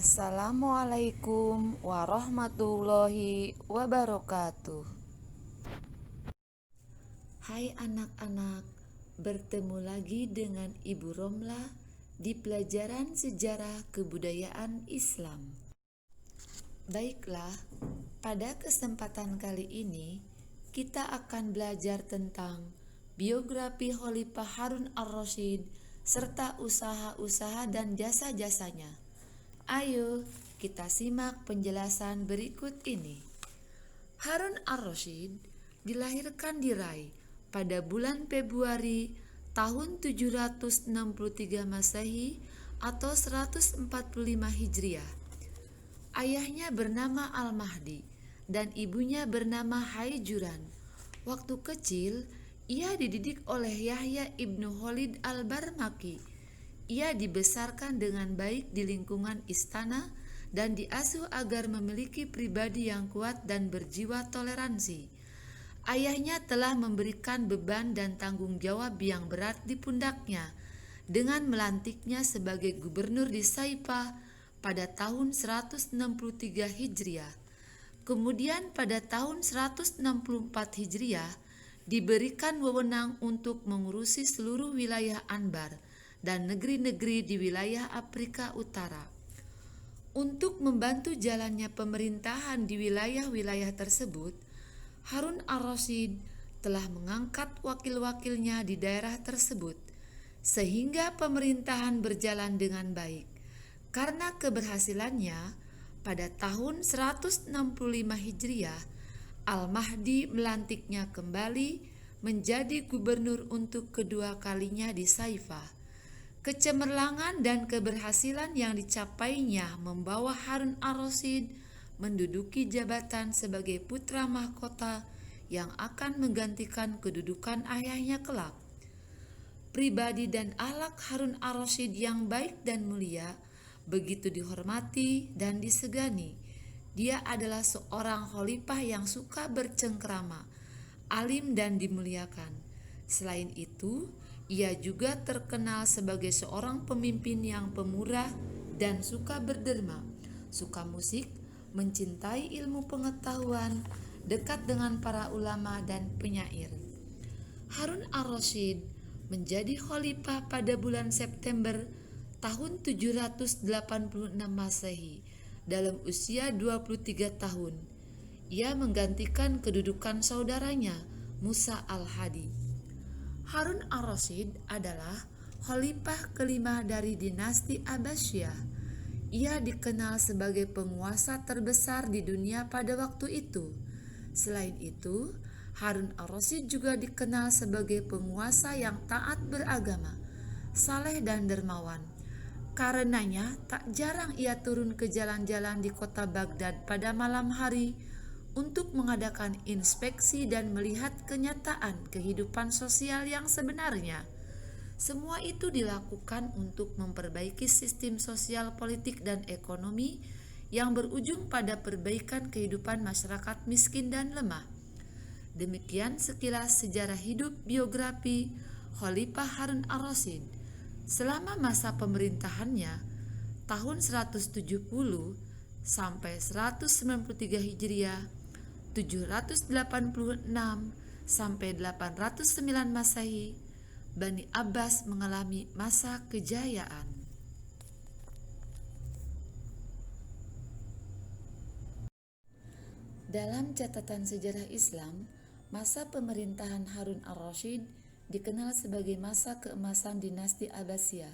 Assalamualaikum warahmatullahi wabarakatuh. Hai anak-anak, bertemu lagi dengan Ibu Romla di pelajaran sejarah kebudayaan Islam. Baiklah, pada kesempatan kali ini kita akan belajar tentang biografi Khalifah Harun ar-Rasyid serta usaha-usaha dan jasa-jasanya. Ayo kita simak penjelasan berikut ini. Harun ar-Rasyid dilahirkan di Rai pada bulan Februari tahun 763 Masehi atau 145 Hijriah. Ayahnya bernama Al-Mahdi dan ibunya bernama Haijuran. Waktu kecil, ia dididik oleh Yahya ibnu Khalid al-Barmaki. Ia dibesarkan dengan baik di lingkungan istana dan diasuh agar memiliki pribadi yang kuat dan berjiwa toleransi. Ayahnya telah memberikan beban dan tanggung jawab yang berat di pundaknya dengan melantiknya sebagai gubernur di Saifah pada tahun 163 Hijriah. Kemudian pada tahun 164 Hijriah diberikan wewenang untuk mengurusi seluruh wilayah Anbar dan negeri-negeri di wilayah Afrika Utara. Untuk membantu jalannya pemerintahan di wilayah-wilayah tersebut, Harun ar-Rasyid telah mengangkat wakil-wakilnya di daerah tersebut, sehingga pemerintahan berjalan dengan baik. Karena keberhasilannya, pada tahun 165 Hijriah, Al-Mahdi melantiknya kembali menjadi gubernur untuk kedua kalinya di Saifah. Kecemerlangan dan keberhasilan yang dicapainya membawa Harun ar-Rasyid menduduki jabatan sebagai putra mahkota yang akan menggantikan kedudukan ayahnya kelak. Pribadi dan akhlak Harun ar-Rasyid yang baik dan mulia begitu dihormati dan disegani. Dia adalah seorang khalifah yang suka bercengkrama, alim dan dimuliakan. Selain itu, ia juga terkenal sebagai seorang pemimpin yang pemurah dan suka berderma, suka musik, mencintai ilmu pengetahuan, dekat dengan para ulama dan penyair. Harun ar-Rasyid menjadi khalifah pada bulan September tahun 786 Masehi dalam usia 23 tahun. Ia menggantikan kedudukan saudaranya Musa al-Hadi. Harun ar-Rasyid adalah khalifah kelima dari dinasti Abbasiyah. Ia dikenal sebagai penguasa terbesar di dunia pada waktu itu. Selain itu, Harun ar-Rasyid juga dikenal sebagai penguasa yang taat beragama, saleh dan dermawan. Karenanya, tak jarang ia turun ke jalan-jalan di kota Baghdad pada malam hari untuk mengadakan inspeksi dan melihat kenyataan kehidupan sosial yang sebenarnya. Semua itu dilakukan untuk memperbaiki sistem sosial, politik, dan ekonomi yang berujung pada perbaikan kehidupan masyarakat miskin dan lemah. Demikian sekilas sejarah hidup biografi Khalifah Harun ar-Rasyid. Selama masa pemerintahannya, tahun 170 sampai 193 Hijriah, 786 sampai 809 Masehi, Bani Abbas mengalami masa kejayaan. Dalam catatan sejarah Islam, masa pemerintahan Harun ar-Rasyid dikenal sebagai masa keemasan dinasti Abbasiyah.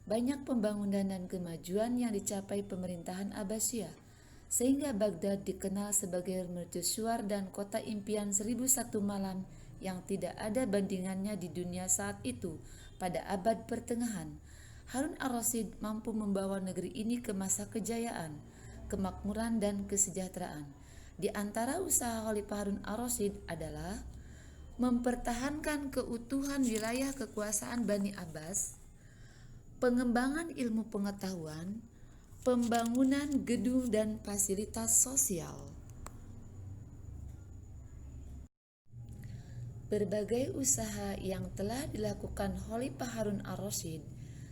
Banyak pembangunan dan kemajuan yang dicapai pemerintahan Abbasiyah, sehingga Baghdad dikenal sebagai mercusuar dan kota impian 1001 malam yang tidak ada bandingannya di dunia saat itu pada abad pertengahan. Harun ar-Rasyid mampu membawa negeri ini ke masa kejayaan, kemakmuran dan kesejahteraan. Di antara usaha Khalifah Harun ar-Rasyid adalah mempertahankan keutuhan wilayah kekuasaan Bani Abbas, pengembangan ilmu pengetahuan, pembangunan gedung dan fasilitas sosial. Berbagai usaha yang telah dilakukan Khalifah Harun ar-Rasyid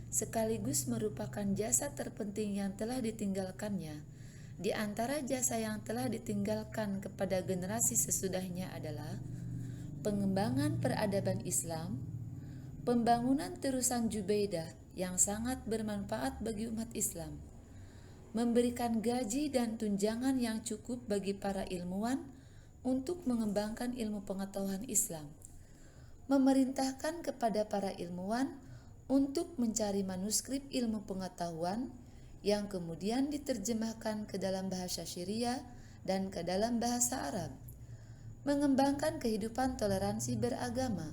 sekaligus merupakan jasa terpenting yang telah ditinggalkannya. Di antara jasa yang telah ditinggalkan kepada generasi sesudahnya adalah pengembangan peradaban Islam, pembangunan terusan Jubaidah yang sangat bermanfaat bagi umat Islam, memberikan gaji dan tunjangan yang cukup bagi para ilmuwan untuk mengembangkan ilmu pengetahuan Islam, memerintahkan kepada para ilmuwan untuk mencari manuskrip ilmu pengetahuan yang kemudian diterjemahkan ke dalam bahasa Syria dan ke dalam bahasa Arab, mengembangkan kehidupan toleransi beragama,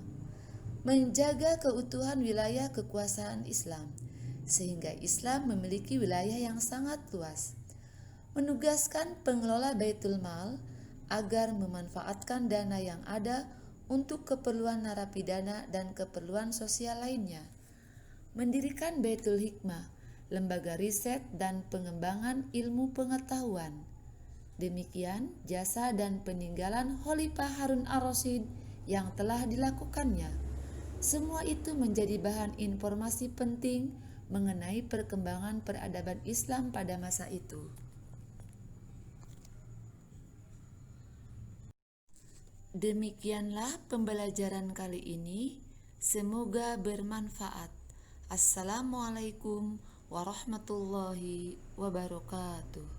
menjaga keutuhan wilayah kekuasaan Islam, sehingga Islam memiliki wilayah yang sangat luas, menugaskan pengelola Baitul Mal agar memanfaatkan dana yang ada untuk keperluan narapidana dan keperluan sosial lainnya, mendirikan Baitul Hikmah, lembaga riset dan pengembangan ilmu pengetahuan. Demikian jasa dan peninggalan Khalifah Harun ar-Rasyid yang telah dilakukannya. Semua itu menjadi bahan informasi penting mengenai perkembangan peradaban Islam pada masa itu. Demikianlah pembelajaran kali ini. Semoga bermanfaat. Assalamualaikum warahmatullahi wabarakatuh.